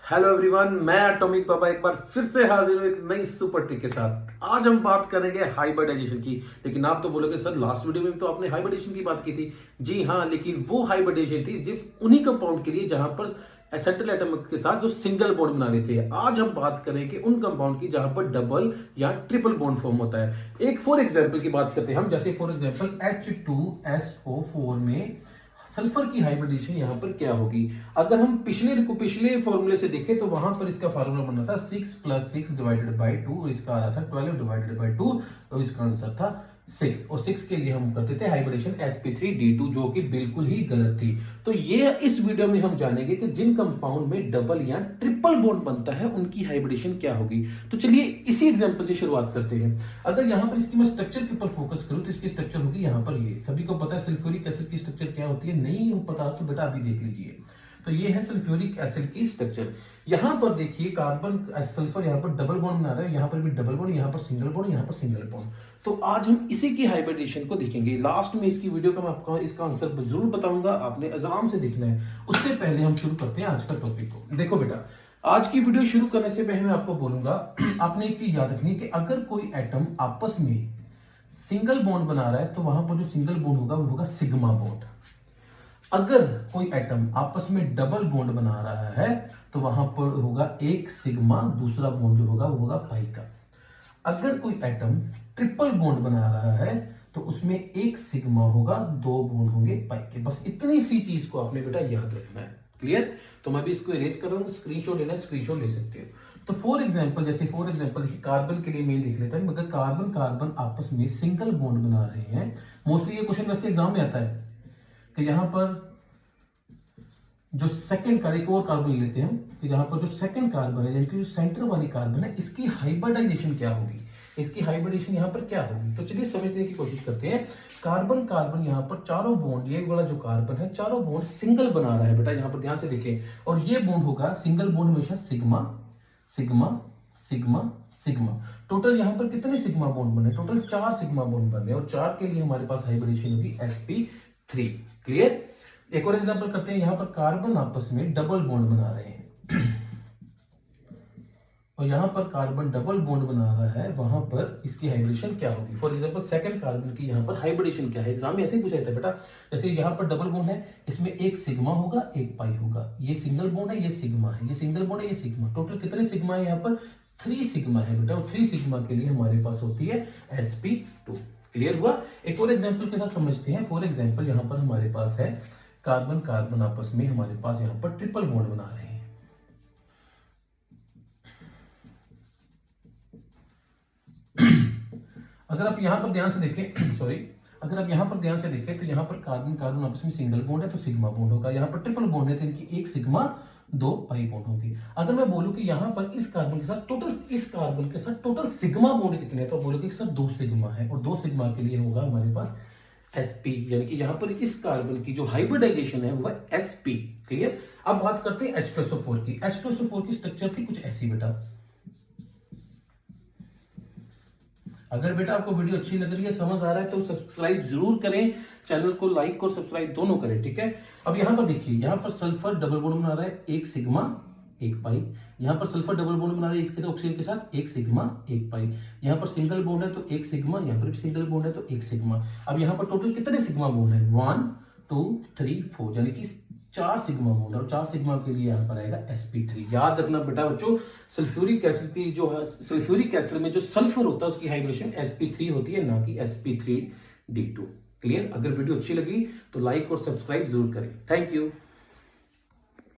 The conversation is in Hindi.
हेलो एवरीवन, मैं एटॉमिक बाबा एक बार फिर से हाजिर हूँ एक नई सुपर ट्रिक के साथ। आज हम बात करेंगे हाइब्रिडाइजेशन की। लेकिन आप तो बोलोगे सर लास्ट वीडियो में तो आपने हाइब्रिडाइजेशन की बात की थी। जी हाँ, लेकिन वो हाइब्रिडाइजेशन थी सिर्फ उन्हीं कंपाउंड के लिए जहां पर एसेटिल एटम के साथ जो सिंगल बॉन्ड बना रहे थे। आज हम बात करेंगे उन कंपाउंड की जहां पर डबल या ट्रिपल बॉन्ड फॉर्म होता है। एक फॉर एग्जाम्पल की बात करते हैं हम, जैसे फॉर एग्जाम्पल H2SO4 में सल्फर की हाइब्रिडाइजेशन यहाँ पर क्या होगी। अगर हम पिछले फॉर्मूले से देखें तो वहां पर इसका फार्मूला बना था 6 + 6 डिवाइडेड बाई 2 और इसका आ रहा था 12 डिवाइडेड बाई 2 और इसका आंसर था 6। और 6 के लिए हम करते थे हाइब्रिडेशन sp3d2 जो कि बिल्कुल ही गलत थी। तो ये इस वीडियो में हम जानेंगे कि जिन कंपाउंड में डबल या ट्रिपल बॉन्ड बनता है उनकी हाइब्रिडेशन क्या होगी। तो चलिए इसी एग्जांपल से शुरुआत करते हैं। अगर यहाँ पर इसकी मैं स्ट्रक्चर के ऊपर फोकस करूं तो इसकी स्ट्रक्चर होगी यहाँ पर। ये सभी को पता है सल्फ्यूरिक एसिड की स्ट्रक्चर क्या होती है, नहीं पता तो बेटा अभी देख लीजिए। तो ये है सल्फ्यूरिक एसिड की स्ट्रक्चर। यहां पर देखिए कार्बन सल्फर यहाँ पर डबल बॉन्ड बना रहा है, यहाँ पर भी डबल बॉन्ड, यहाँ पर सिंगल बॉन्ड, यहाँ पर सिंगल बॉन्ड। तो आज हम इसी की हाइब्रिडेशन को देखेंगे। लास्ट में इसकी वीडियो का मैं आपको इसका आंसर जरूर बताऊंगा, आपने आराम से देखना है। उससे पहले हम शुरू करते हैं आज का टॉपिक को। देखो बेटा, आज की वीडियो शुरू करने से पहले मैं आपको बोलूंगा आपने एक चीज याद रखनी है कि अगर कोई एटम आपस में सिंगल बॉन्ड बना रहा है तो वहां पर जो सिंगल बॉन्ड होगा वो होगा सिग्मा बॉन्ड। अगर कोई एटम आपस में डबल बॉन्ड बना रहा है तो वहां पर होगा एक सिग्मा, दूसरा बॉन्ड जो होगा वो होगा पाई का। अगर कोई एटम ट्रिपल बॉन्ड बना रहा है तो उसमें एक सिग्मा होगा, दो बॉन्ड होंगे पाई के। बस इतनी सी चीज को आपने बेटा याद रखना है। क्लियर? तो मैं भी इसको इरेज कर रहा हूँ, स्क्रीनशॉट लेना है, स्क्रीनशॉट ले सकते हो। तो फॉर एग्जांपल देखिए कार्बन के लिए मैं देख लेता हूं। अगर कार्बन कार्बन आपस में सिंगल बॉन्ड बना रहे हैं, मोस्टली ये क्वेश्चन वैसे एग्जाम में आता है कि यहां पर जो सेकंड कार्बन, एक और कार्बन ले लेते हैं कि यहां पर जो सेकंड कार्बन है यानी कि जो सेंटर वाली कार्बन है इसकी हाइब्रिडाइजेशन क्या होगी, इसकी हाइब्रिडेशन यहाँ पर क्या होगी। तो चलिए समझने की कोशिश करते हैं। कार्बन कार्बन यहाँ पर चारों बॉन्ड, ये वाला जो कार्बन है चारों बॉन्ड सिंगल बना रहा है बेटा, यहाँ पर ध्यान से देखें। और ये बॉन्ड होगा सिंगल बॉन्ड हमेशा sigma sigma sigma sigma. Total यहाँ पर कितने सिग्मा बॉन्ड बने? टोटल 4 सिग्मा बॉन्ड बने और 4 के लिए हमारे पास हाइब्रिडेशन होगी sp3। क्लियर? एक और एग्जांपल करते हैं। यहाँ पर कार्बन आपस में डबल बॉन्ड बना रहे हैं और यहाँ पर कार्बन डबल बॉन्ड बना रहा है, वहां पर इसकी हाइब्रिडेशन क्या होगी। फॉर एग्जांपल सेकंड कार्बन की यहाँ पर हाइब्रिडेशन क्या है, एग्जाम में ऐसे ही पूछा जाता है बेटा। जैसे यहाँ पर डबल बॉन्ड है, इसमें एक सिग्मा होगा एक पाई होगा। ये सिंगल बॉन्ड है, ये सिग्मा है, ये सिंगल बॉन्ड है, ये सिग्मा। टोटल कितने सिग्मा है यहाँ पर? 3 सिग्मा है बेटा। और 3 सिग्मा के लिए हमारे पास होती है sp2। क्लियर हुआ? एक और एग्जाम्पल के साथ समझते हैं। फॉर एग्जाम्पल यहाँ पर हमारे पास है कार्बन कार्बन आपस में हमारे पास यहाँ पर ट्रिपल बॉन्ड बना रहे हैं। अगर आप यहां पर ध्यान से देखें अगर आप यहां पर ध्यान से देखें तो यहां पर कार्बन कार्बन आपस में सिंगल बॉन्ड है तो सिग्मा बॉन्ड होगा। यहां पर ट्रिपल बॉन्ड है तो इनकी एक सिग्मा दो पाई बॉन्ड होगी। अगर मैं बोलूं कि यहां पर इस कार्बन के साथ टोटल सिग्मा बॉन्ड कितने हैं तो बोलोगे कि सर 2 सिग्मा है और 2 सिग्मा के लिए होगा हमारे पास sp, यानी कि यहां पर इस कार्बन की जो हाइब्रिडाइजेशन है वो है sp। क्लियर? अब बात करते हैं H2SO4 की। H2SO4 की स्ट्रक्चर थी कुछ ऐसी बेटा। अगर बेटा आपको वीडियो अच्छी लग रही है, समझ आ रहा है तो सब्सक्राइब जरूर करें, चैनल को लाइक और सब्सक्राइब दोनों करें। ठीक है? अब यहां पर देखिए, यहां पर सल्फर डबल बॉन्ड बना रहा है, एक सिग्मा एक पाई। यहां पर सल्फर डबल बॉन्ड बना रहा है इसके ऑक्सीजन के साथ, एक सिग्मा एक पाई। यहां पर सिंगल बॉन्ड है तो एक सिग्मा, यहां पर भी सिंगल बॉन्ड है तो एक सिग्मा। अब यहां पर टोटल कितने सिग्मा बॉन्ड है? 1 2 3 4, यानी कि 4 सिग्मा बॉन्ड और 4 सिग्मा के लिए यहाँ पर आएगा sp3। याद रखना बेटा बच्चों, सल्फ्यूरिक एसिड की जो है, सल्फ्यूरिक एसिड में जो सल्फर होता है उसकी हाइब्रिडेशन sp3 होती है, ना कि sp3d2। क्लियर? अगर वीडियो अच्छी लगी तो लाइक और सब्सक्राइब जरूर करें। Thank you.